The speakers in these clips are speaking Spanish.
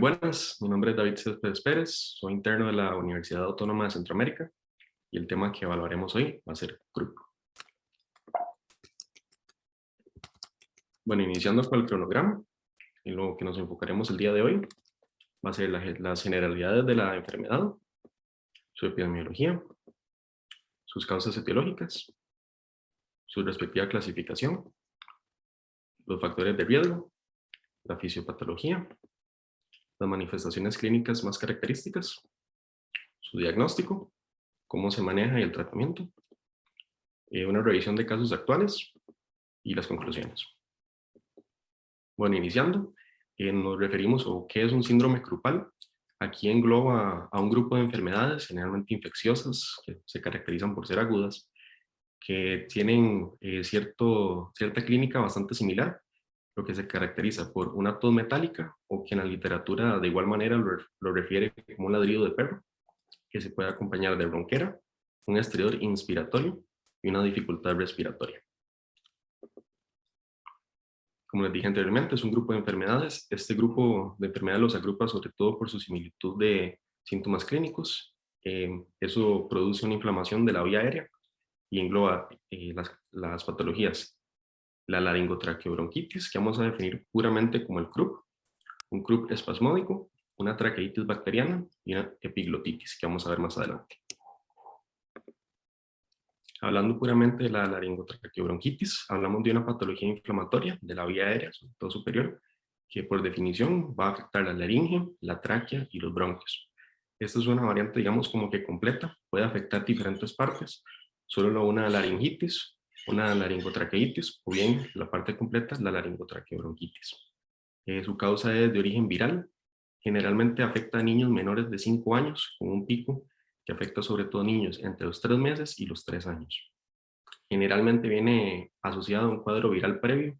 buenas, mi nombre es David Céspedes Pérez, soy interno de la Universidad Autónoma de Centroamérica y el tema que evaluaremos hoy va a ser CRUP. Bueno, iniciando con el cronograma, en lo que nos enfocaremos el día de hoy va a ser las generalidades de la enfermedad, su epidemiología, sus causas etiológicas, su respectiva clasificación, los factores de riesgo, la fisiopatología, las manifestaciones clínicas más características, su diagnóstico, cómo se maneja y el tratamiento, una revisión de casos actuales y las conclusiones. Bueno, iniciando, nos referimos a qué es un síndrome grupal. Aquí engloba a un grupo de enfermedades generalmente infecciosas que se caracterizan por ser agudas, que tienen cierta clínica bastante similar, lo que se caracteriza por una tos metálica o que en la literatura de igual manera lo refiere como un ladrido de perro, que se puede acompañar de bronquera, un estridor inspiratorio y una dificultad respiratoria. Como les dije anteriormente, es un grupo de enfermedades. Este grupo de enfermedades los agrupa sobre todo por su similitud de síntomas clínicos. Eso produce una inflamación de la vía aérea y engloba las patologías. La laringotraqueobronquitis, que vamos a definir puramente como el CRUP, un CRUP espasmódico, una traqueitis bacteriana y una epiglotitis, que vamos a ver más adelante. Hablando puramente de la laringotraqueobronquitis, hablamos de una patología inflamatoria de la vía aérea, sobre todo superior, que por definición va a afectar la laringe, la tráquea y los bronquios. Esta es una variante, digamos, como que completa, puede afectar diferentes partes, solo una laringitis, una laringotraqueitis, o bien la parte completa, la laringotraqueobronquitis. Su causa es de origen viral, generalmente afecta a niños menores de 5 años, con un pico que afecta sobre todo a niños entre los 3 meses y los 3 años. Generalmente viene asociado a un cuadro viral previo.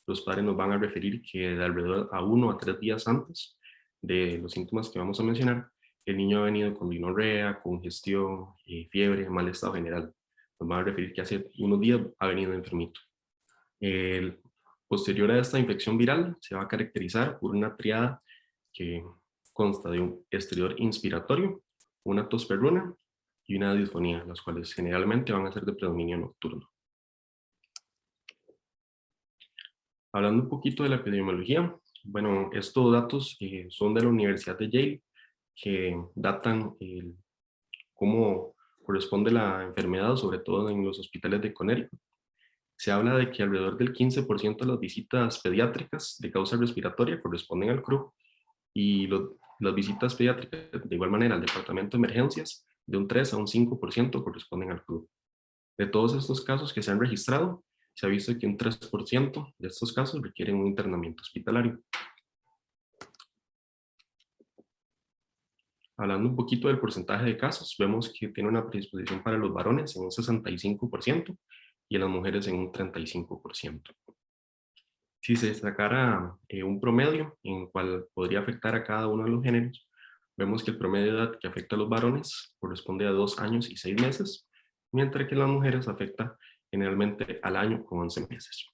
Los padres nos van a referir que de alrededor a 1 a 3 días antes de los síntomas que vamos a mencionar, el niño ha venido con dinorrea, congestión, fiebre, mal estado general. Nos van a referir que hace unos días ha venido enfermito. Posterior a esta infección viral, se va a caracterizar por una triada que consta de un estridor inspiratorio, una tos perruna y una disfonía, las cuales generalmente van a ser de predominio nocturno. Hablando un poquito de la epidemiología, bueno, estos datos son de la Universidad de Yale, que datan cómo corresponde la enfermedad, sobre todo en los hospitales de Connecticut. Se habla de que alrededor del 15% de las visitas pediátricas de causa respiratoria corresponden al CRUP y las visitas pediátricas de igual manera al departamento de emergencias de un 3 a un 5% corresponden al CRUP. De todos estos casos que se han registrado, se ha visto que un 3% de estos casos requieren un internamiento hospitalario. Hablando un poquito del porcentaje de casos, vemos que tiene una predisposición para los varones en un 65% y en las mujeres en un 35%. Si se sacara un promedio en el cual podría afectar a cada uno de los géneros, vemos que el promedio de edad que afecta a los varones corresponde a 2 años y 6 meses, mientras que las mujeres afecta generalmente al año con 11 meses.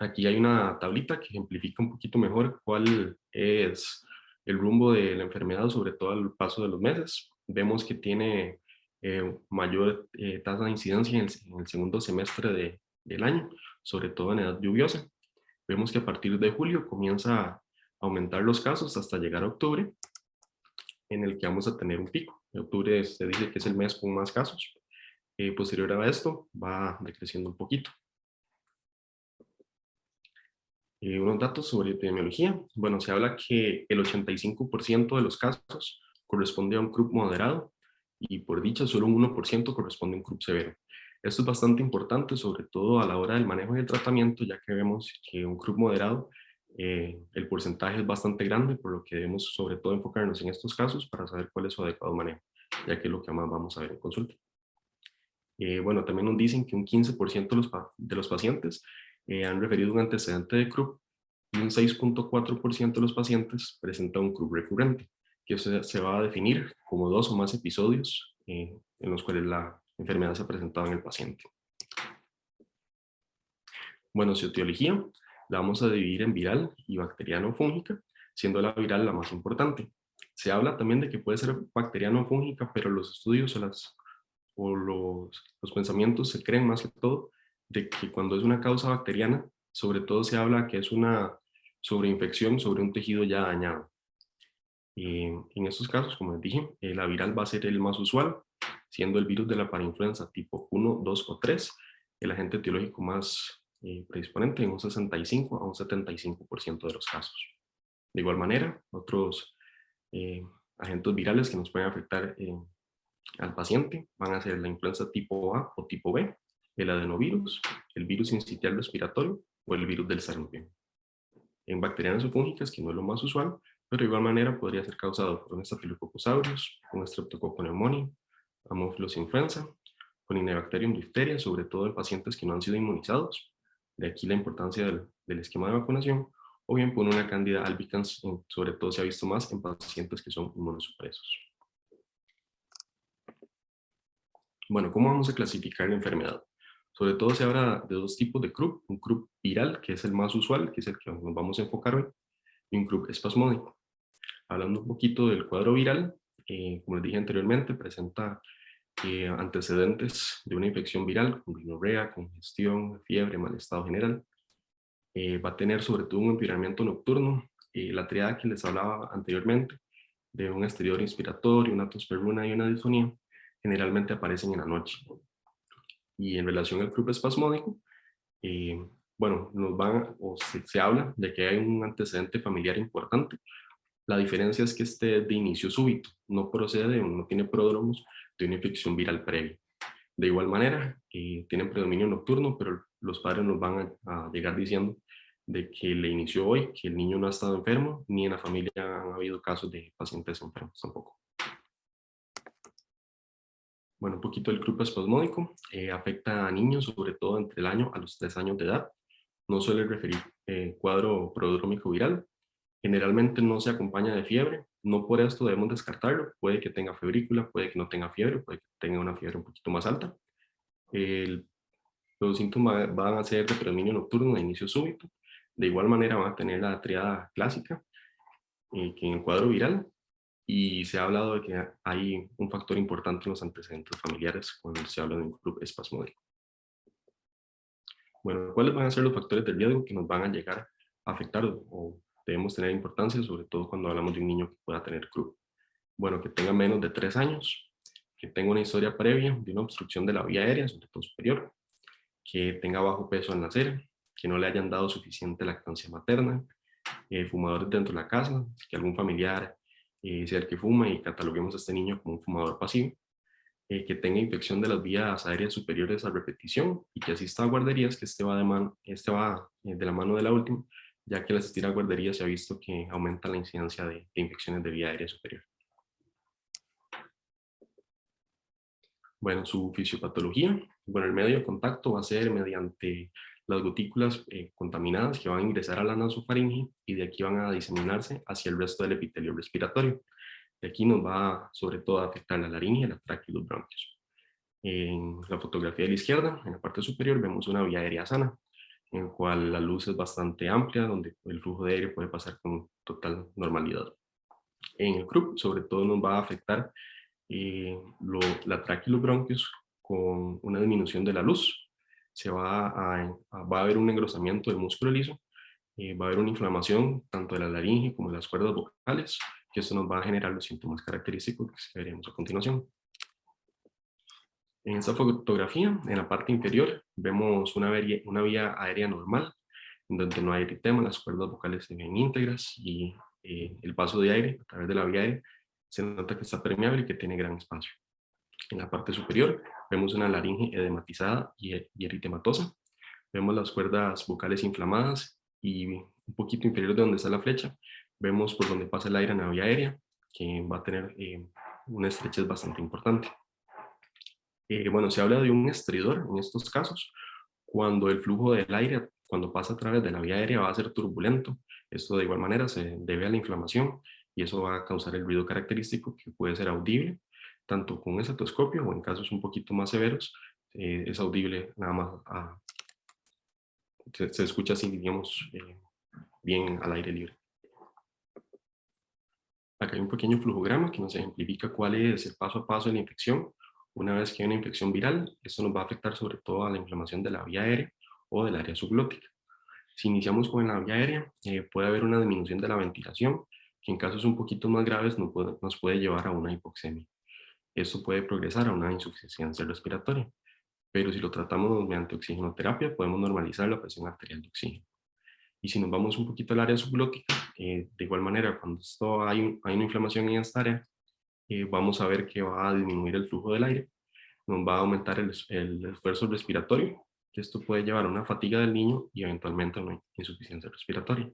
Aquí hay una tablita que ejemplifica un poquito mejor cuál es el rumbo de la enfermedad, sobre todo al paso de los meses. Vemos que tiene mayor tasa de incidencia en el segundo semestre del año, sobre todo en edad lluviosa. Vemos que a partir de julio comienza a aumentar los casos hasta llegar a octubre, en el que vamos a tener un pico. En octubre se dice que es el mes con más casos. Posterior a esto va decreciendo un poquito. Unos datos sobre epidemiología. Bueno, se habla que el 85% de los casos corresponde a un CRUP moderado y por dicha solo un 1% corresponde a un CRUP severo. Esto es bastante importante, sobre todo a la hora del manejo y el tratamiento, ya que vemos que un CRUP moderado, el porcentaje es bastante grande, por lo que debemos sobre todo enfocarnos en estos casos para saber cuál es su adecuado manejo, ya que es lo que más vamos a ver en consulta. Bueno, también nos dicen que un 15% de los pacientes han referido un antecedente de CRUP y un 6.4% de los pacientes presenta un CRUP recurrente, que se va a definir como 2 o más episodios en los cuales la enfermedad se ha presentado en el paciente. Bueno, su etiología. La vamos a dividir en viral y bacteriano-fúngica, siendo la viral la más importante. Se habla también de que puede ser bacteriano-fúngica, pero los estudios los pensamientos se creen más que todo de que cuando es una causa bacteriana, sobre todo se habla que es una sobreinfección sobre un tejido ya dañado. En estos casos, como les dije, la viral va a ser el más usual, siendo el virus de la parainfluenza tipo 1, 2 o 3 el agente etiológico más predisponente en un 65 a un 75% de los casos. De igual manera, otros agentes virales que nos pueden afectar al paciente van a ser la influenza tipo A o tipo B, el adenovirus, el virus sincitial respiratorio o el virus del sarampión. En bacterianas o fúngicas, que no es lo más usual, pero de igual manera podría ser causado por un Staphylococcus aureus, un Streptococcus pneumoniae, Haemophilus influenza, Corynebacterium diphtheria, sobre todo en pacientes que no han sido inmunizados, de aquí la importancia del esquema de vacunación, o bien por una Candida albicans, sobre todo se ha visto más en pacientes que son inmunosupresos. Bueno, ¿cómo vamos a clasificar la enfermedad? Sobre todo se habla de dos tipos de CRUP, un CRUP viral, que es el más usual, que es el que nos vamos a enfocar hoy, y un CRUP espasmódico. Hablando un poquito del cuadro viral, como les dije anteriormente, presenta antecedentes de una infección viral con rinorrea, congestión, fiebre, mal estado general. Va a tener sobre todo un empeoramiento nocturno, la triada que les hablaba anteriormente, de un exterior inspiratorio, una tos perruna y una disfonía, generalmente aparecen en la noche. Y en relación al grupo espasmódico, bueno, se habla de que hay un antecedente familiar importante. La diferencia es que este es de inicio súbito, no procede, no tiene pródromos de una infección viral previa. De igual manera, tienen predominio nocturno, pero los padres nos van a llegar diciendo de que le inició hoy, que el niño no ha estado enfermo, ni en la familia han habido casos de pacientes enfermos tampoco. Bueno, un poquito del grupo espasmódico. Afecta a niños, sobre todo entre el año a los 3 años de edad. No suele referir cuadro prodrómico viral. Generalmente no se acompaña de fiebre. No por esto debemos descartarlo. Puede que tenga febrícula, puede que no tenga fiebre, puede que tenga una fiebre un poquito más alta. Los síntomas van a ser de predominio nocturno de inicio súbito. De igual manera van a tener la triada clásica, que en el cuadro viral, y se ha hablado de que hay un factor importante en los antecedentes familiares cuando se habla de un grupo espasmódico. Bueno, ¿cuáles van a ser los factores de riesgo que nos van a llegar a afectar o debemos tener importancia, sobre todo cuando hablamos de un niño que pueda tener CRUP? Bueno, que tenga menos de 3 años, que tenga una historia previa de una obstrucción de la vía aérea, sobre todo superior, que tenga bajo peso al nacer, que no le hayan dado suficiente lactancia materna, fumadores dentro de la casa, que algún familiar sea el que fuma y cataloguemos a este niño como un fumador pasivo, que tenga infección de las vías aéreas superiores a repetición y que asista a guarderías, que este va de la mano de la última, ya que al asistir a guarderías se ha visto que aumenta la incidencia de infecciones de vía aérea superior. Bueno, su fisiopatología, bueno, el medio de contacto va a ser mediante las gotículas contaminadas que van a ingresar a la nasofaringe y de aquí van a diseminarse hacia el resto del epitelio respiratorio. De aquí nos va sobre todo a afectar la laringe, la tráquea y los bronquios. En la fotografía de la izquierda, en la parte superior, vemos una vía aérea sana, en la cual la luz es bastante amplia, donde el flujo de aire puede pasar con total normalidad. En el CRUP, sobre todo, nos va a afectar la tráquea y los bronquios con una disminución de la luz. Va a haber un engrosamiento del músculo liso, va a haber una inflamación tanto de la laringe como de las cuerdas vocales, que eso nos va a generar los síntomas característicos que veremos a continuación. En esta fotografía, en la parte inferior, vemos una vía aérea normal, donde no hay eritema, las cuerdas vocales se ven íntegras y el paso de aire a través de la vía aérea se nota que está permeable y que tiene gran espacio. En la parte superior vemos una laringe edematizada y eritematosa. Vemos las cuerdas vocales inflamadas y un poquito inferior de donde está la flecha, vemos por donde pasa el aire en la vía aérea, que va a tener una estrechez bastante importante. Bueno, se habla de un estridor en estos casos, cuando el flujo del aire, cuando pasa a través de la vía aérea, va a ser turbulento. Esto de igual manera se debe a la inflamación y eso va a causar el ruido característico que puede ser audible, tanto con estetoscopio o en casos un poquito más severos, es audible nada más se escucha así, digamos, bien al aire libre. Acá hay un pequeño flujograma que nos ejemplifica cuál es el paso a paso de la infección. Una vez que hay una infección viral, esto nos va a afectar sobre todo a la inflamación de la vía aérea o del área subglótica. Si iniciamos con la vía aérea, puede haber una disminución de la ventilación, que en casos un poquito más graves nos puede llevar a una hipoxemia. Esto puede progresar a una insuficiencia respiratoria, pero si lo tratamos mediante oxigenoterapia, podemos normalizar la presión arterial de oxígeno. Y si nos vamos un poquito al área subglótica, de igual manera, cuando hay una inflamación en esta área, vamos a ver que va a disminuir el flujo del aire, nos va a aumentar el esfuerzo respiratorio, que esto puede llevar a una fatiga del niño y eventualmente a una insuficiencia respiratoria.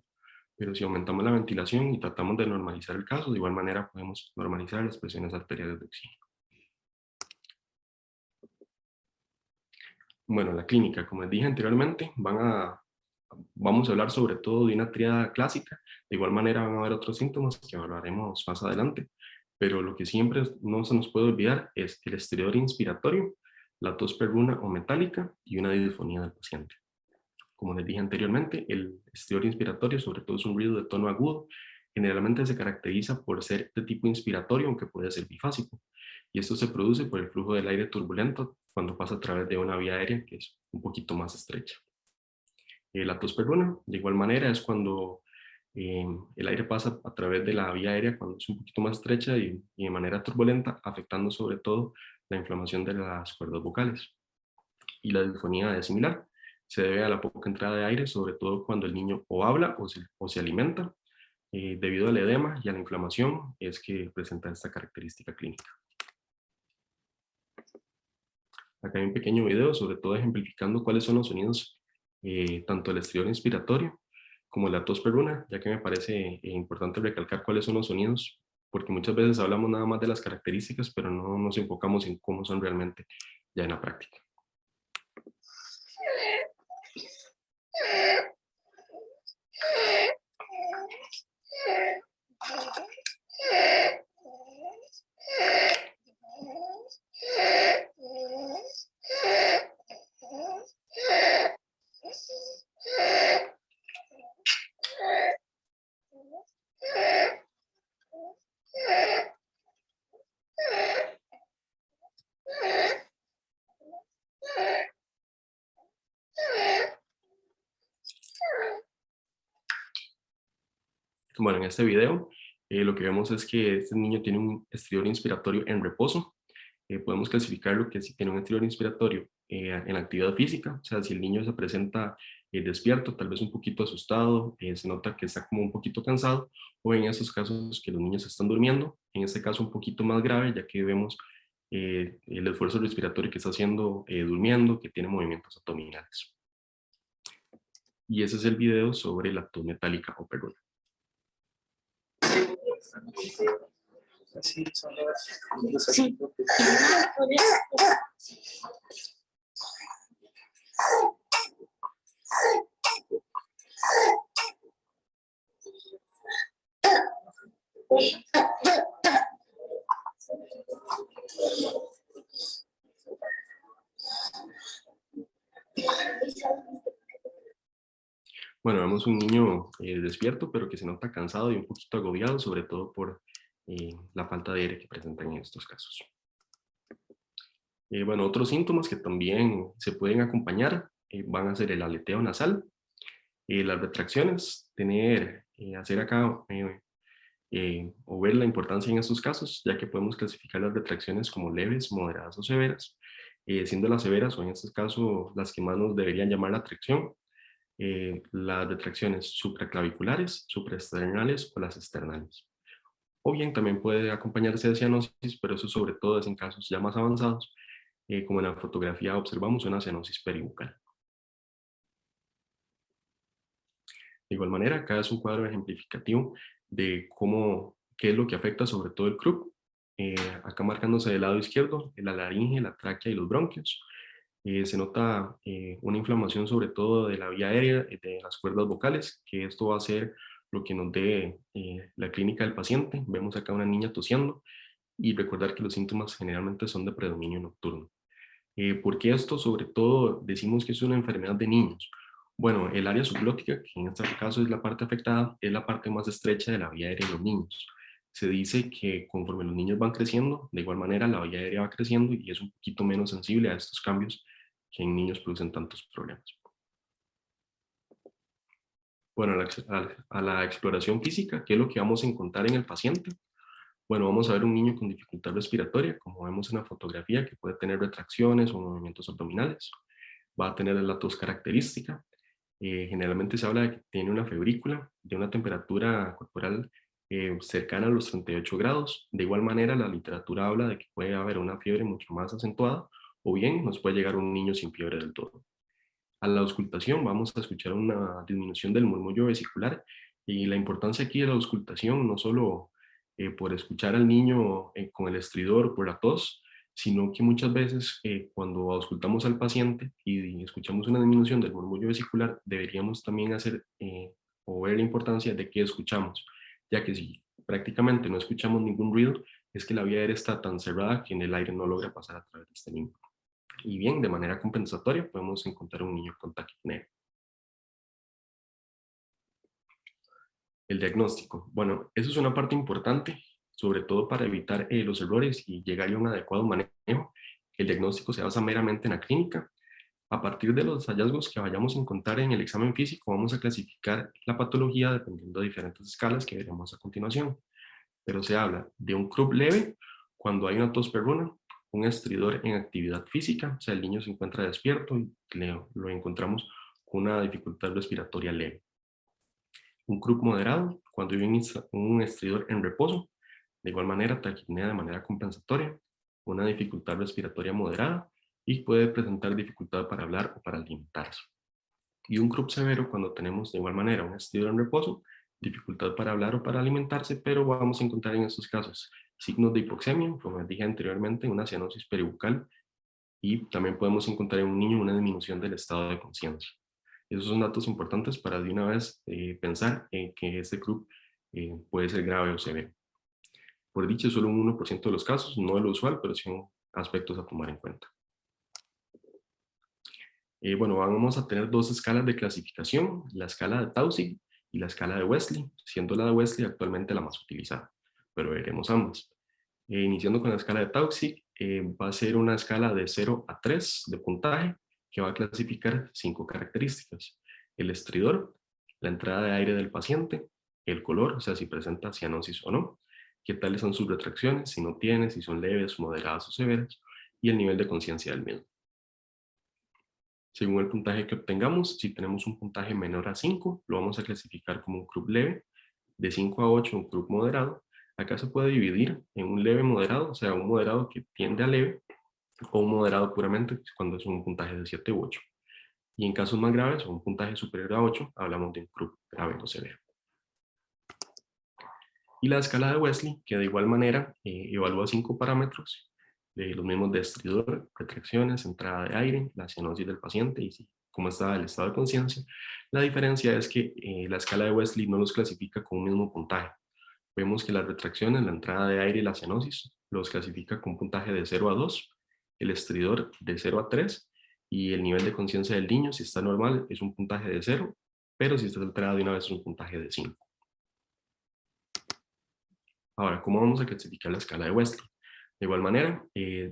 Pero si aumentamos la ventilación y tratamos de normalizar el caso, de igual manera podemos normalizar las presiones arteriales de oxígeno. Bueno, la clínica, como les dije anteriormente, vamos a hablar sobre todo de una tríada clásica. De igual manera van a haber otros síntomas que hablaremos más adelante, pero lo que siempre no se nos puede olvidar es el estridor inspiratorio, la tos perruna o metálica y una disfonía del paciente. Como les dije anteriormente, el estridor inspiratorio sobre todo es un ruido de tono agudo. Generalmente se caracteriza por ser de tipo inspiratorio, aunque puede ser bifásico. Y esto se produce por el flujo del aire turbulento cuando pasa a través de una vía aérea que es un poquito más estrecha. La tos perruna, de igual manera, es cuando el aire pasa a través de la vía aérea cuando es un poquito más estrecha y de manera turbulenta, afectando sobre todo la inflamación de las cuerdas vocales. Y la disfonía es similar. Se debe a la poca entrada de aire, sobre todo cuando el niño o habla o se alimenta. Debido al edema y a la inflamación es que presenta esta característica clínica. Acá hay un pequeño video, sobre todo ejemplificando cuáles son los sonidos, tanto el estridor inspiratorio como la tos perruna, ya que me parece importante recalcar cuáles son los sonidos, porque muchas veces hablamos nada más de las características, pero no nos enfocamos en cómo son realmente ya en la práctica. Bueno, en este video lo que vemos es que este niño tiene un estridor inspiratorio en reposo. Podemos clasificarlo que si tiene un estridor inspiratorio en actividad física, o sea, si el niño se presenta despierto, tal vez un poquito asustado, se nota que está como un poquito cansado, o en esos casos que los niños están durmiendo, en este caso un poquito más grave, ya que vemos el esfuerzo respiratorio que está haciendo durmiendo, que tiene movimientos abdominales. Y ese es el video sobre la tos metálica o perruna. Sí. Bueno, vemos un niño despierto, pero que se nota cansado y un poquito agobiado, sobre todo por la falta de aire que presentan en estos casos. Bueno, otros síntomas que también se pueden acompañar van a ser el aleteo nasal, las retracciones, hacer acá o ver la importancia en estos casos, ya que podemos clasificar las retracciones como leves, moderadas o severas, siendo las severas o en este caso las que más nos deberían llamar la atención, las retracciones supraclaviculares, supraesternales o las externales. O bien también puede acompañarse de cianosis, pero eso sobre todo es en casos ya más avanzados, como en la fotografía observamos una cianosis peribucal. De igual manera, acá es un cuadro ejemplificativo de qué es lo que afecta sobre todo el croup. Acá marcándose del lado izquierdo, la laringe, la tráquea y los bronquios. Se nota una inflamación sobre todo de la vía aérea, de las cuerdas vocales, que esto va a ser lo que nos dé la clínica del paciente. Vemos acá una niña tosiendo y recordar que los síntomas generalmente son de predominio nocturno. ¿Por qué esto sobre todo decimos que es una enfermedad de niños? Bueno, el área subglótica, que en este caso es la parte afectada, es la parte más estrecha de la vía aérea en los niños. Se dice que conforme los niños van creciendo, de igual manera la vía aérea va creciendo y es un poquito menos sensible a estos cambios que en niños producen tantos problemas. Bueno, a la exploración física, ¿qué es lo que vamos a encontrar en el paciente? Bueno, vamos a ver un niño con dificultad respiratoria, como vemos en la fotografía, que puede tener retracciones o movimientos abdominales. Va a tener la tos característica. Generalmente se habla de que tiene una febrícula de una temperatura corporal cercana a los 38 grados. De igual manera, la literatura habla de que puede haber una fiebre mucho más acentuada o bien nos puede llegar un niño sin fiebre del todo. A la auscultación vamos a escuchar una disminución del murmullo vesicular y la importancia aquí de la auscultación no solo por escuchar al niño con el estridor, por la tos, sino que muchas veces cuando auscultamos al paciente y escuchamos una disminución del murmullo vesicular, deberíamos también hacer o ver la importancia de que escuchamos, ya que si prácticamente no escuchamos ningún ruido, es que la vía aérea está tan cerrada que en el aire no logra pasar a través de este niño. Y bien, de manera compensatoria podemos encontrar un niño con taquipnea. El diagnóstico. Bueno, eso es una parte importante, sobre todo para evitar los errores y llegar a un adecuado manejo. El diagnóstico se basa meramente en la clínica. A partir de los hallazgos que vayamos a encontrar en el examen físico, vamos a clasificar la patología dependiendo de diferentes escalas que veremos a continuación. Pero se habla de un Krupp leve cuando hay una tos perruna, un estridor en actividad física, o sea, el niño se encuentra despierto y lo encontramos con una dificultad respiratoria leve. Un Krupp moderado cuando hay un estridor en reposo, de igual manera taquipnea de manera compensatoria, una dificultad respiratoria moderada y puede presentar dificultad para hablar o para alimentarse. Y un Krupp severo cuando tenemos de igual manera un estridor en reposo, dificultad para hablar o para alimentarse, pero vamos a encontrar en estos casos signos de hipoxemia, como les dije anteriormente, una cianosis peribucal, y también podemos encontrar en un niño una disminución del estado de conciencia. Esos son datos importantes para de una vez pensar en que este Krupp puede ser grave o severo. Por dicho, solo un 1% de los casos, no es lo usual, pero sí son aspectos a tomar en cuenta. Bueno, vamos a tener dos escalas de clasificación, la escala de Taussig y la escala de Wesley, siendo la de Wesley actualmente la más utilizada, pero veremos ambas. Iniciando con la escala de Taussig, va a ser una escala de 0 a 3 de puntaje que va a clasificar 5 características. El estridor, la entrada de aire del paciente, el color, o sea, si presenta cianosis o no, qué tales son sus retracciones, si no tiene, si son leves, moderadas o severas, y el nivel de conciencia del mismo. Según el puntaje que obtengamos, si tenemos un puntaje menor a 5, lo vamos a clasificar como un Krupp leve, de 5 a 8 un Krupp moderado. Acá se puede dividir en un leve moderado, o sea, un moderado que tiende a leve, o un moderado puramente cuando es un puntaje de 7 u 8. Y en casos más graves, o un puntaje superior a 8, hablamos de un Krupp grave o severo. Y la escala de Wesley, que de igual manera evalúa 5 parámetros, los mismos de estridor, retracciones, entrada de aire, la cianosis del paciente y cómo está el estado de conciencia. La diferencia es que la escala de Wesley no los clasifica con un mismo puntaje. Vemos que las retracciones, la entrada de aire y la cianosis los clasifica con un puntaje de 0 a 2, el estridor de 0 a 3 y el nivel de conciencia del niño, si está normal, es un puntaje de 0, pero si está alterado de una vez es un puntaje de 5. Ahora, ¿cómo vamos a clasificar la escala de Wesley? De igual manera,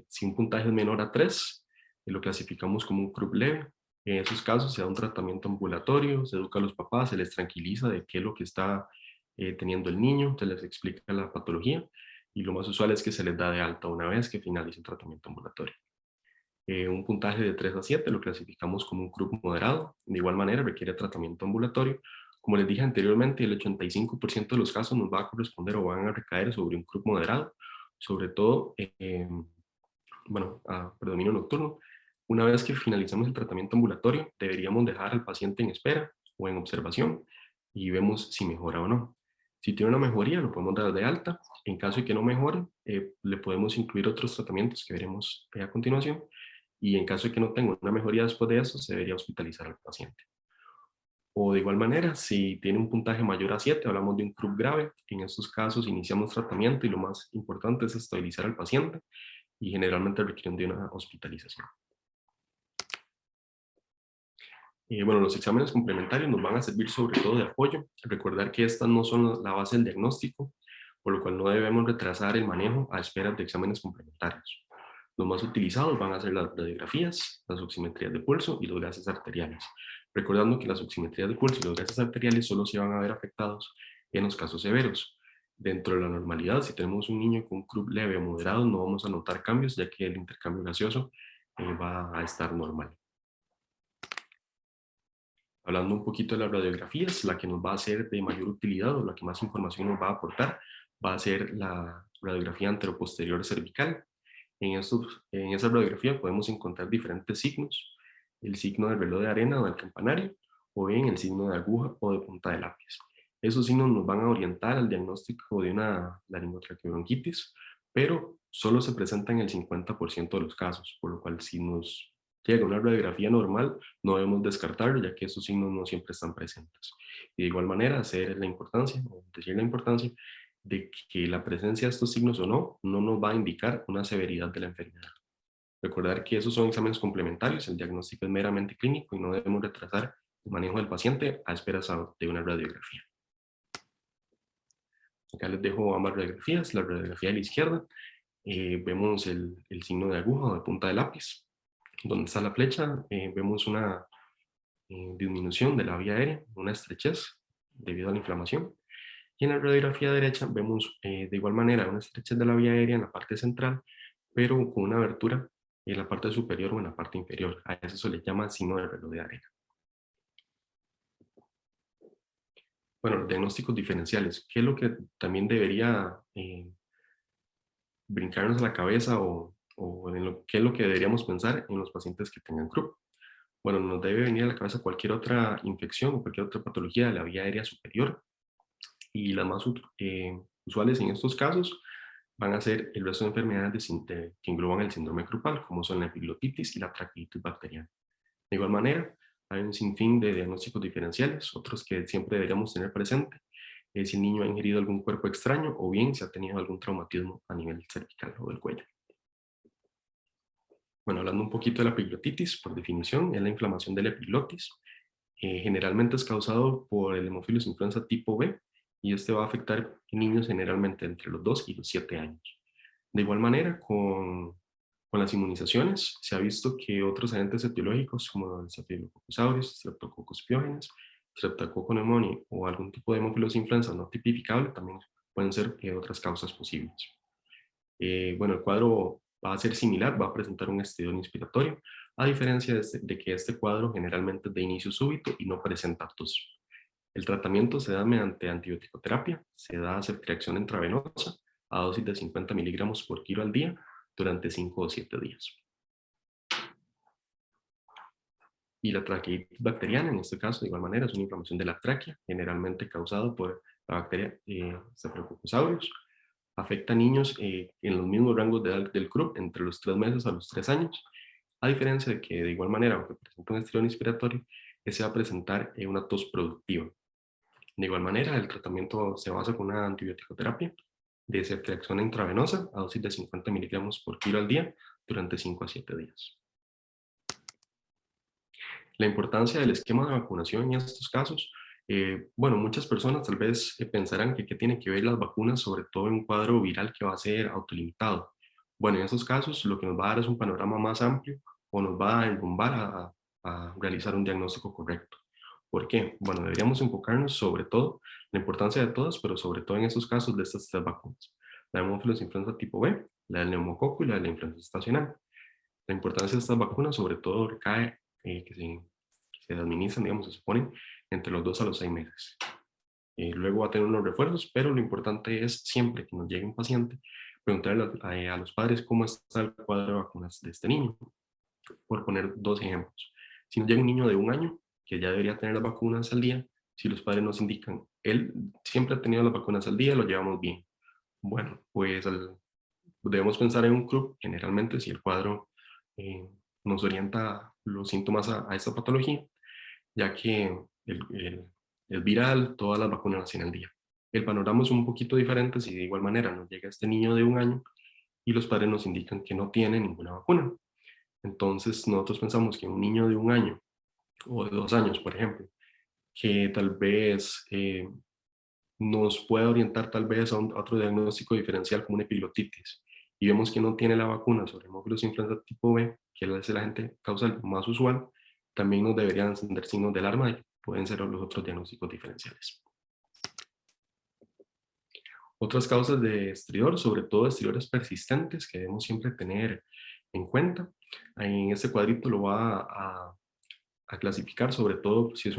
si un puntaje es menor a 3, lo clasificamos como un Krupp leve. En esos casos se da un tratamiento ambulatorio, se educa a los papás, se les tranquiliza de qué es lo que está teniendo el niño, se les explica la patología y lo más usual es que se les da de alta una vez que finalice el tratamiento ambulatorio. Un puntaje de 3 a 7 lo clasificamos como un Krupp moderado. De igual manera, requiere tratamiento ambulatorio. Como les dije anteriormente, el 85% de los casos nos va a corresponder o van a recaer sobre un Krupp moderado, sobre todo, a predominio nocturno. Una vez que finalicemos el tratamiento ambulatorio, deberíamos dejar al paciente en espera o en observación y vemos si mejora o no. Si tiene una mejoría, lo podemos dar de alta. En caso de que no mejore, le podemos incluir otros tratamientos que veremos a continuación. Y en caso de que no tenga una mejoría después de eso, se debería hospitalizar al paciente. O de igual manera, si tiene un puntaje mayor a 7, hablamos de un Krupp grave. En estos casos iniciamos tratamiento y lo más importante es estabilizar al paciente y generalmente requieren de una hospitalización. Bueno, los exámenes complementarios nos van a servir sobre todo de apoyo. Recordar que estas no son la base del diagnóstico, por lo cual no debemos retrasar el manejo a esperas de exámenes complementarios. Los más utilizados van a ser las radiografías, las oximetrías de pulso y los gases arteriales. Recordando que las oximetrías de pulso y los gases arteriales solo se van a ver afectados en los casos severos. Dentro de la normalidad, si tenemos un niño con un CRUB leve o moderado, no vamos a notar cambios, ya que el intercambio gaseoso va a estar normal. Hablando un poquito de las radiografías, la que nos va a ser de mayor utilidad o la que más información nos va a aportar va a ser la radiografía anteroposterior cervical. En esa radiografía podemos encontrar diferentes signos, el signo del reloj de arena o del campanario, o bien el signo de aguja o de punta de lápiz. Esos signos nos van a orientar al diagnóstico de una laringotraqueobronquitis, pero solo se presentan en el 50% de los casos, por lo cual si nos llega una radiografía normal, no debemos descartarlo, ya que esos signos no siempre están presentes. Y de igual manera, hacer la importancia, o decir la importancia, de que la presencia de estos signos o no, no nos va a indicar una severidad de la enfermedad. Recordar que esos son exámenes complementarios, el diagnóstico es meramente clínico y no debemos retrasar el manejo del paciente a esperas de una radiografía. Acá les dejo ambas radiografías. La radiografía de la izquierda, vemos el signo de aguja o de punta de lápiz. Donde está la flecha, vemos una disminución de la vía aérea, una estrechez debido a la inflamación. Y en la radiografía derecha vemos de igual manera una estrechez de la vía aérea en la parte central, pero con una abertura en la parte superior o en la parte inferior. A eso se le llama signo de reloj de arena. Bueno, los diagnósticos diferenciales. ¿Qué es lo que también debería brincarnos a la cabeza o qué es lo que deberíamos pensar en los pacientes que tengan CRUB? Bueno, nos debe venir a la cabeza cualquier otra infección o cualquier otra patología de la vía aérea superior, y las más usuales en estos casos van a ser el resto de enfermedades que engloban el síndrome crupal, como son la epiglotitis y la traqueitis bacteriana. De igual manera, hay un sinfín de diagnósticos diferenciales, otros que siempre deberíamos tener presente, es si el niño ha ingerido algún cuerpo extraño o bien si ha tenido algún traumatismo a nivel cervical o del cuello. Bueno, hablando un poquito de la epiglotitis, por definición, es la inflamación de la epiglotis. Generalmente es causado por el Haemophilus influenza tipo B, y este va a afectar niños generalmente entre los 2 y los 7 años. De igual manera, con las inmunizaciones, se ha visto que otros agentes etiológicos como el Staphylococcus aureus, Streptococcus pyogenes, Streptococcus pneumoniae o algún tipo de Haemophilus influenza no tipificable también pueden ser otras causas posibles. Bueno, el cuadro va a ser similar, va a presentar un estridor inspiratorio, a diferencia de que este cuadro generalmente es de inicio súbito y no presenta tos. El tratamiento se da mediante antibiótico-terapia, se da ceftriaxona intravenosa a dosis de 50 miligramos por kilo al día durante 5 o 7 días. Y la traqueitis bacteriana, en este caso, de igual manera, es una inflamación de la tráquea, generalmente causada por la bacteria Staphylococcus aureus. Afecta a niños en los mismos rangos de edad del CRUB, entre los 3 meses a los 3 años, a diferencia de que, de igual manera, aunque presenta un estridor inspiratorio, se va a presentar una tos productiva. De igual manera, el tratamiento se basa con una antibiótico-terapia de ceftriaxona intravenosa a dosis de 50 miligramos por kilo al día durante 5 a 7 días. La importancia del esquema de vacunación en estos casos, bueno, muchas personas tal vez pensarán que qué tienen que ver las vacunas, sobre todo en un cuadro viral que va a ser autolimitado. Bueno, en esos casos lo que nos va a dar es un panorama más amplio o nos va a enrumbar a realizar un diagnóstico correcto. ¿Por qué? Bueno, deberíamos enfocarnos sobre todo, la importancia de todas, pero sobre todo en esos casos de estas 3 vacunas. La Haemophilus influenza tipo B, la del neumococo y la de la influenza estacional. La importancia de estas vacunas sobre todo recae que se administran, digamos, se suponen, entre los 2 a los 6 meses. Luego va a tener unos refuerzos, pero lo importante es siempre que nos llegue un paciente, preguntarle a los padres cómo está el cuadro de vacunas de este niño. Por poner 2 ejemplos. Si nos llega un niño de 1 año, que ya debería tener las vacunas al día, si los padres nos indican, él siempre ha tenido las vacunas al día, lo llevamos bien. Bueno, pues debemos pensar en un CRUB, generalmente si el cuadro nos orienta los síntomas a esta patología, ya que el viral, todas las vacunas las tienen al día. El panorama es un poquito diferente si de igual manera nos llega este niño de 1 año y los padres nos indican que no tiene ninguna vacuna. Entonces nosotros pensamos que un niño de 1 año o de 2 años, por ejemplo, que tal vez nos pueda orientar tal vez a otro diagnóstico diferencial como una epiglotitis y vemos que no tiene la vacuna sobre hemófilos influenza tipo B, que es el agente causal más usual, también nos deberían encender signos de alarma y pueden ser los otros diagnósticos diferenciales. Otras causas de estridor, sobre todo estridores persistentes, que debemos siempre tener en cuenta. En este cuadrito lo va a clasificar, sobre todo si es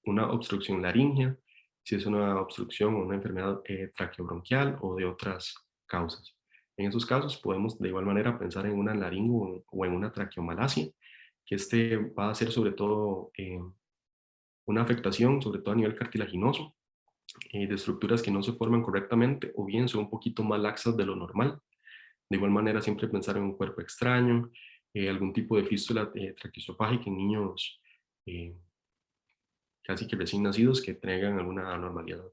una obstrucción laringea, si es una obstrucción o una enfermedad traqueobronquial o de otras causas. En esos casos podemos de igual manera pensar en una laringo o en una traqueomalacia, que este va a ser sobre todo una afectación, sobre todo a nivel cartilaginoso, de estructuras que no se forman correctamente o bien son un poquito más laxas de lo normal. De igual manera, siempre pensar en un cuerpo extraño, algún tipo de fístula traqueosofágica en niños eh, casi que recién nacidos que tengan alguna anormalidad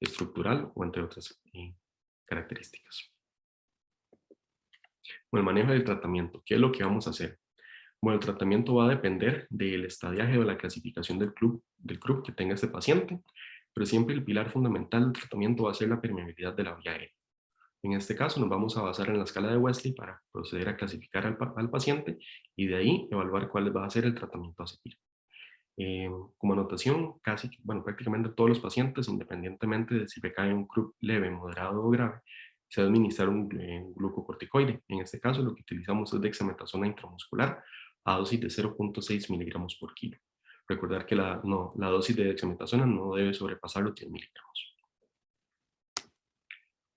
estructural o entre otras características. Bueno, el manejo del tratamiento. ¿Qué es lo que vamos a hacer? Bueno, el tratamiento va a depender del estadiaje o de la clasificación del club que tenga este paciente, pero siempre el pilar fundamental del tratamiento va a ser la permeabilidad de la vía aérea. En este caso nos vamos a basar en la escala de Wesley para proceder a clasificar al paciente y de ahí evaluar cuál va a ser el tratamiento a seguir. Como anotación, prácticamente todos los pacientes, independientemente de si recae un CRUB leve, moderado o grave, se va a administrar un glucocorticoide. En este caso, lo que utilizamos es dexametasona intramuscular a dosis de 0.6 miligramos por kilo. Recordar que la dosis de dexametasona no debe sobrepasar los 10 miligramos.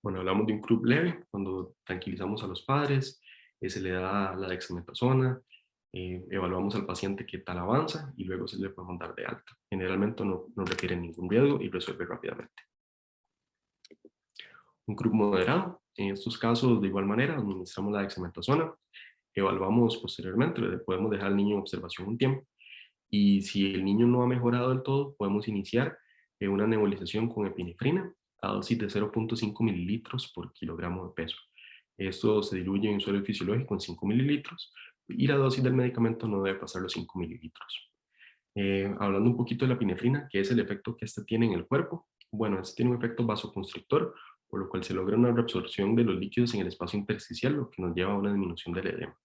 Bueno, hablamos de un CRUB leve, cuando tranquilizamos a los padres, se le da la dexametasona, evaluamos al paciente qué tal avanza y luego se le puede mandar de alta. Generalmente no requiere ningún riesgo y resuelve rápidamente. Un CRUB moderado, en estos casos de igual manera administramos la dexametasona, evaluamos posteriormente, le podemos dejar al niño en observación un tiempo y si el niño no ha mejorado del todo, podemos iniciar una nebulización con epinefrina a dosis de 0.5 mililitros por kilogramo de peso. Esto se diluye en un suelo fisiológico en 5 mililitros y la dosis del medicamento no debe pasar los 5 mililitros. Hablando un poquito de la epinefrina, ¿qué es el efecto que este tiene en el cuerpo? Bueno, este tiene un efecto vasoconstrictor, por lo cual se logra una reabsorción de los líquidos en el espacio intersticial, lo que nos lleva a una disminución del edema.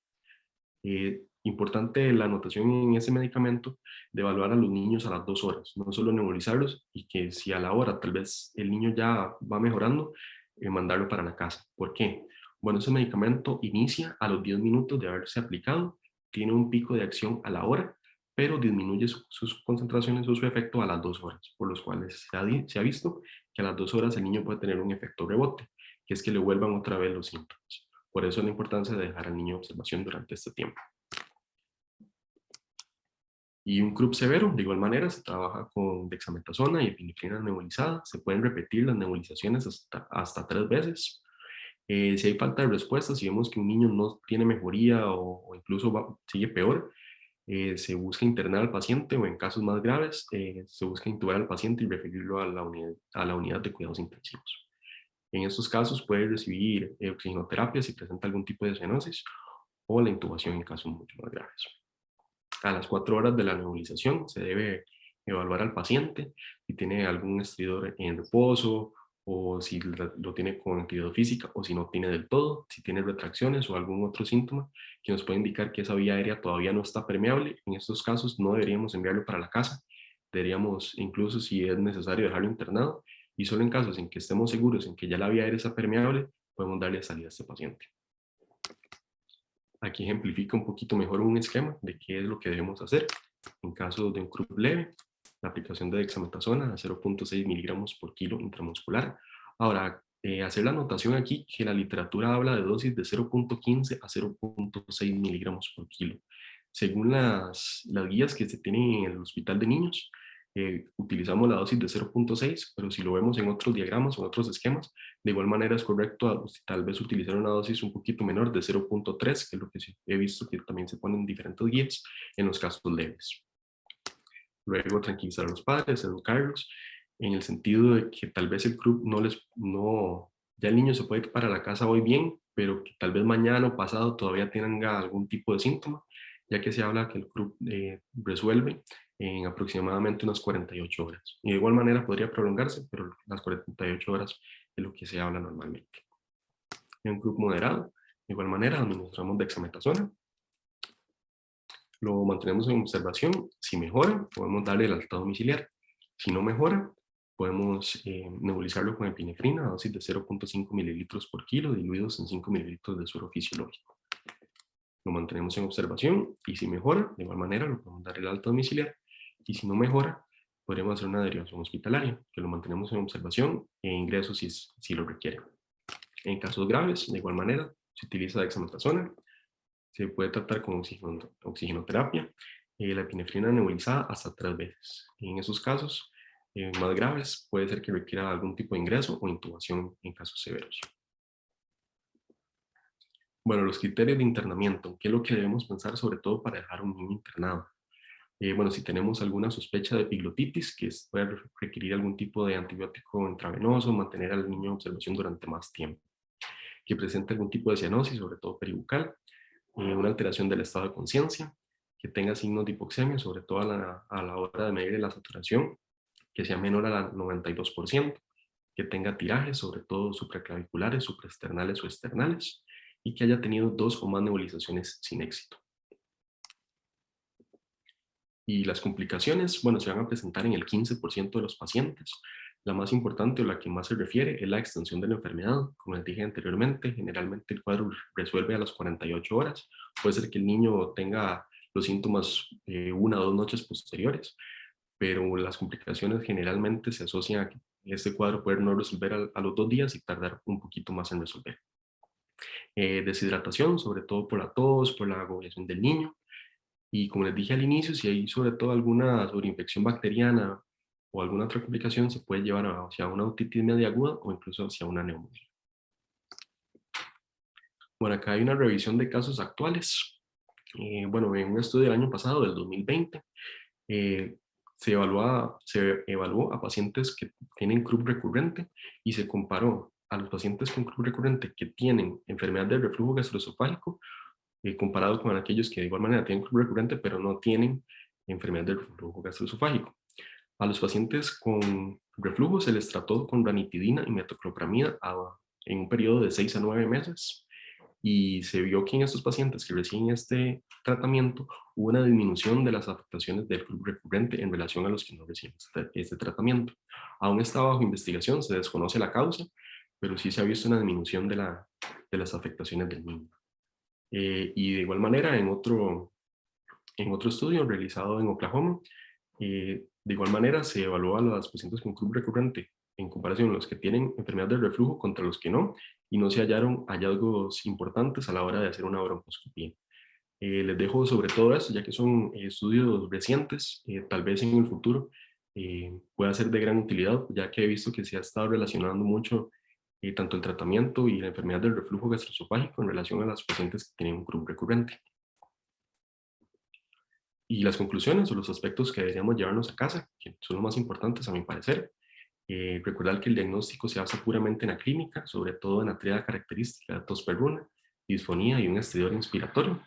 Importante la anotación en ese medicamento de evaluar a los niños a las 2 horas, no solo nebulizarlos y que si a la hora tal vez el niño ya va mejorando, mandarlo para la casa. ¿Por qué? Bueno, ese medicamento inicia a los 10 minutos de haberse aplicado, tiene un pico de acción a la hora, pero disminuye sus concentraciones o su efecto a las 2 horas, por los cuales se ha visto que a las 2 horas el niño puede tener un efecto rebote, que es que le vuelvan otra vez los síntomas. Por eso la importancia de dejar al niño en observación durante este tiempo. Y un CRUB severo, de igual manera, se trabaja con dexametasona y epinefrina nebulizada. Se pueden repetir las nebulizaciones hasta 3 veces. Si hay falta de respuesta, si vemos que un niño no tiene mejoría o incluso sigue peor, se busca internar al paciente o en casos más graves, se busca intubar al paciente y referirlo a la unidad de cuidados intensivos. En estos casos puede recibir oxigenoterapia si presenta algún tipo de cianosis o la intubación en casos mucho más graves. A las 4 horas de la nebulización se debe evaluar al paciente si tiene algún estridor en reposo o si lo tiene con actividad física o si no tiene del todo, si tiene retracciones o algún otro síntoma que nos puede indicar que esa vía aérea todavía no está permeable. En estos casos no deberíamos enviarlo para la casa, deberíamos incluso si es necesario dejarlo internado y solo en casos en que estemos seguros en que ya la vía aérea está permeable podemos darle salida a este paciente. Aquí ejemplifica un poquito mejor un esquema de qué es lo que debemos hacer. En caso de un CRUB leve, la aplicación de dexametasona a 0.6 miligramos por kilo intramuscular. Ahora, hacer la anotación aquí que la literatura habla de dosis de 0.15 a 0.6 miligramos por kilo. Según las guías que se tienen en el hospital de niños, utilizamos la dosis de 0.6, pero si lo vemos en otros diagramas o en otros esquemas, de igual manera es correcto tal vez utilizar una dosis un poquito menor de 0.3, que es lo que he visto que también se ponen diferentes guías en los casos leves. Luego tranquilizar a los padres, educarlos, en el sentido de que tal vez el CRUB ya el niño se puede ir para la casa hoy bien, pero que tal vez mañana o pasado todavía tenga algún tipo de síntoma, ya que se habla que el CRUB resuelve en aproximadamente unas 48 horas. Y de igual manera podría prolongarse, pero las 48 horas es lo que se habla normalmente. En un grupo moderado, de igual manera, administramos dexametasona, lo mantenemos en observación. Si mejora, podemos darle el alta domiciliar. Si no mejora, podemos nebulizarlo con epinefrina a dosis de 0.5 mililitros por kilo, diluidos en 5 mililitros de suero fisiológico. Lo mantenemos en observación y si mejora, de igual manera, lo podemos dar el alta domiciliar. Y si no mejora, podremos hacer una derivación hospitalaria, que lo mantenemos en observación e ingreso si lo requiere. En casos graves, de igual manera, se utiliza dexametasona. Se puede tratar con oxigenoterapia, la epinefrina nebulizada hasta 3 veces. En esos casos más graves puede ser que requiera algún tipo de ingreso o intubación en casos severos. Bueno, los criterios de internamiento, ¿qué es lo que debemos pensar sobre todo para dejar a un niño internado? Bueno, si tenemos alguna sospecha de epiglotitis, que puede requerir algún tipo de antibiótico intravenoso, mantener al niño en observación durante más tiempo. Que presente algún tipo de cianosis, sobre todo peribucal, una alteración del estado de conciencia, que tenga signos de hipoxemia, sobre todo a la hora de medir la saturación, que sea menor al 92%, que tenga tirajes, sobre todo supraclaviculares, supraesternales o externales, y que haya tenido 2 o más nebulizaciones sin éxito. Y las complicaciones, bueno, se van a presentar en el 15% de los pacientes. La más importante o la que más se refiere es la extensión de la enfermedad. Como les dije anteriormente, generalmente el cuadro resuelve a las 48 horas. Puede ser que el niño tenga los síntomas 1 o 2 noches posteriores, pero las complicaciones generalmente se asocian a que este cuadro puede no resolver a los 2 días y tardar un poquito más en resolver. Deshidratación, sobre todo por la tos, por la agobiación del niño. Y como les dije al inicio, si hay sobre todo alguna sobreinfección bacteriana o alguna otra complicación, se puede llevar hacia una otitis media aguda o incluso hacia una neumonía. Bueno, acá hay una revisión de casos actuales. Bueno, en un estudio del año pasado, del 2020, se evaluó a pacientes que tienen CRUB recurrente y se comparó a los pacientes con CRUB recurrente que tienen enfermedad del reflujo gastroesofágico comparado con aquellos que de igual manera tienen CRUB recurrente pero no tienen enfermedad del reflujo gastroesofágico. A los pacientes con reflujo se les trató con ranitidina y metoclopramida en un periodo de 6 a 9 meses y se vio que en estos pacientes que reciben este tratamiento hubo una disminución de las afectaciones del CRUB recurrente en relación a los que no reciben este tratamiento. Aún está bajo investigación, se desconoce la causa, pero sí se ha visto una disminución de las afectaciones del niño. Y de igual manera, en otro estudio realizado en Oklahoma, de igual manera se evaluó a los pacientes con CRUB recurrente en comparación a los que tienen enfermedad del reflujo contra los que no, y no se hallaron hallazgos importantes a la hora de hacer una broncoscopía. Les dejo sobre todo esto, ya que son estudios recientes, tal vez en el futuro pueda ser de gran utilidad, ya que he visto que se ha estado relacionando mucho tanto el tratamiento y la enfermedad del reflujo gastroesofágico en relación a las pacientes que tienen un CRUB recurrente. Y las conclusiones o los aspectos que deberíamos llevarnos a casa, que son los más importantes a mi parecer, recordar que el diagnóstico se basa puramente en la clínica, sobre todo en la tríada característica de tos perruna, disfonía y un estridor inspiratorio.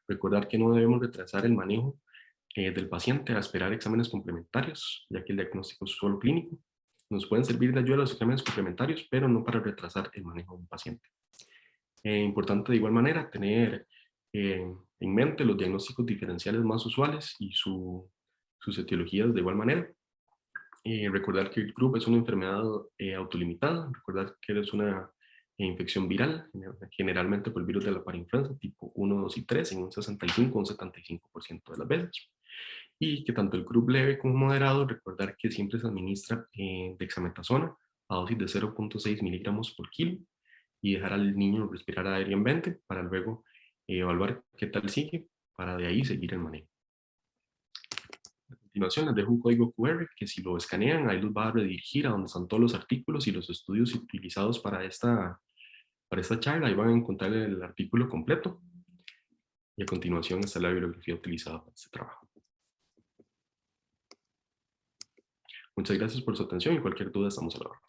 Recordar que no debemos retrasar el manejo del paciente a esperar exámenes complementarios, ya que el diagnóstico es solo clínico. Nos pueden servir de ayuda los exámenes complementarios, pero no para retrasar el manejo de un paciente. Importante de igual manera tener en mente los diagnósticos diferenciales más usuales y sus etiologías de igual manera. Recordar que el CRUB es una enfermedad autolimitada, recordar que es una infección viral, generalmente por el virus de la parainfluenza tipo 1, 2 y 3 en un 65 o un 75% de las veces. Y que tanto el CRUB leve como moderado, recordar que siempre se administra dexametasona a dosis de 0.6 miligramos por kilo y dejar al niño respirar aéreamente para luego evaluar qué tal sigue, para de ahí seguir el manejo. A continuación les dejo un código QR que si lo escanean ahí los va a redirigir a donde están todos los artículos y los estudios utilizados para esta charla. Ahí van a encontrar el artículo completo y a continuación está la bibliografía utilizada para este trabajo. Muchas gracias por su atención y cualquier duda estamos a la orden.